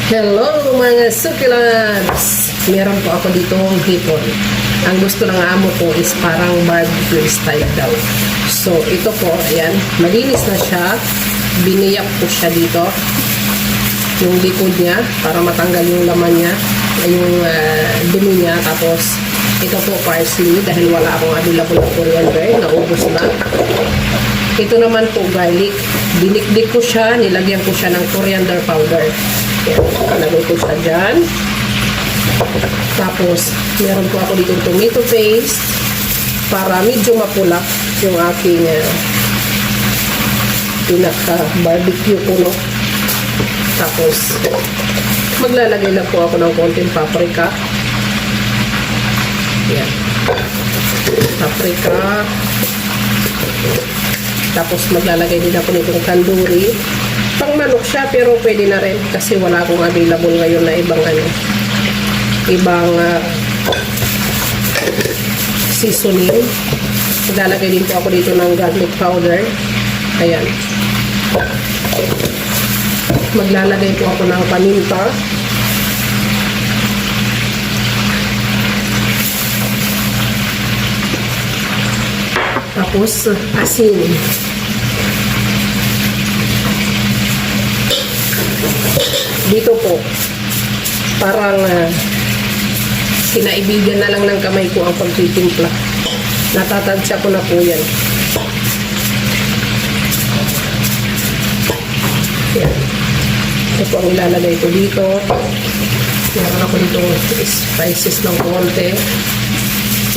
Hello mga succulents! Meron po ako ditong hipon. Ang gusto ng amo ko is parang barbecue style daw. So ito po, ayan, malinis na siya. Biniyak ko siya dito. Yung likod niya para matanggal yung laman niya, yung dumi niya. Tapos ito po parsley dahil wala akong available na coriander, naubos na. Ito naman po garlic. Dinikdik ko siya, nilagyan ko siya ng coriander powder. Yan, lagay ko siya dyan. Tapos, meron po ako dito tomato paste para medyo mapula yung aking pinaka-barbecue ko, no? Tapos, maglalagay lang po ako ng konting paprika. Yan. Paprika. Tapos, maglalagay din ako nitong tandoori. Pang manok siya pero pwede na rin kasi wala akong available ngayon na ibang seasoning. Maglalagay din po ako dito ng garlic powder. Ayan. Maglalagay po ako ng paminta. Tapos asin. Dito po, parang kinaibigan na lang ng kamay ko ang pagtitimpla. Natatansya ko na po yan. Yan. Ito po ang ilalagay ko dito. Meron ako dito spices ng konti.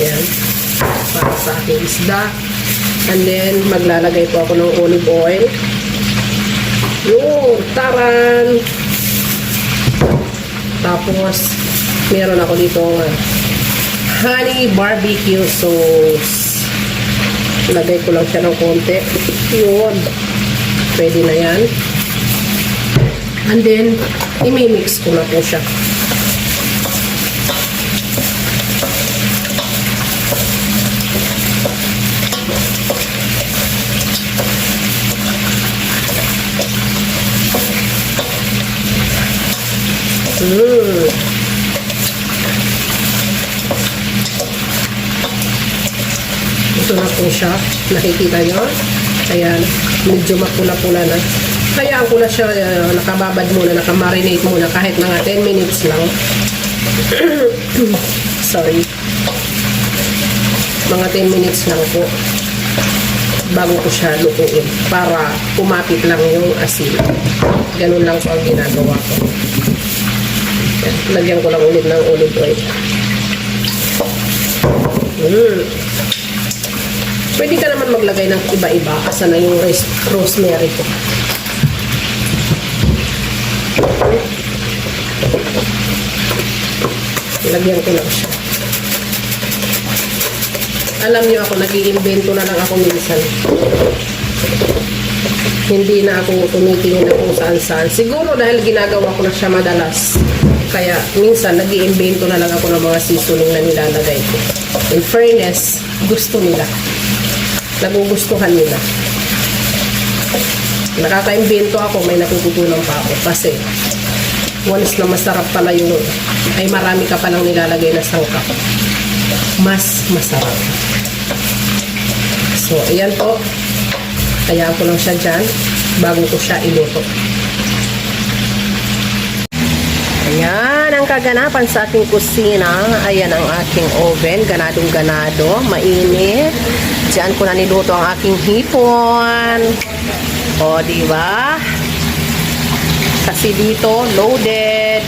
Yan. Para sa aking isda. And then, maglalagay po ako ng olive oil. Yung taran. Tapos, meron ako dito honey barbecue sauce. Lagay ko lang siya ng konti. Yun. Pwede na yan. And then, imimix ko na po siya. Ito na po siya. Nakikita nyo? Ayan. Medyo mapula-pula na. Hayaan ko na siya nakababad muna, nakamarinate muna kahit mga 10 minutes lang. Sorry. Mga 10 minutes lang po bago ko siya lutuin para kumapit lang yung asin. Ganun lang po ang ginagawa ko. Lagyan ko lang ulit ng olive oil. Pwede ka naman maglagay ng iba-iba. Asa na yung rosemary ko. Lagyan ko lang siya. Alam niyo ako, nag-iimbento na lang ako minsan. Hindi na ako tumitingin na kung saan-saan. Siguro dahil ginagawa ko na siya madalas. Kaya minsan nag-iimbento na lang ako ng mga seasoning na nilalagay ko. In fairness, gusto nila. Nagugustuhan nila. Nakaka-imbento ako, may natututunan pa ako. Kasi once na masarap pala yung, ay marami ka palang nilalagay na sangkap. Mas masarap. So, ayan po. Kaya ko lang siya dyan bago ko siya iluto. Ayan ang kaganapan sa aking kusina. Ayan ang aking oven. Ganadong-ganado. Mainit. Diyan ko na niluto ang aking hipon. O, diba? Kasi dito, loaded.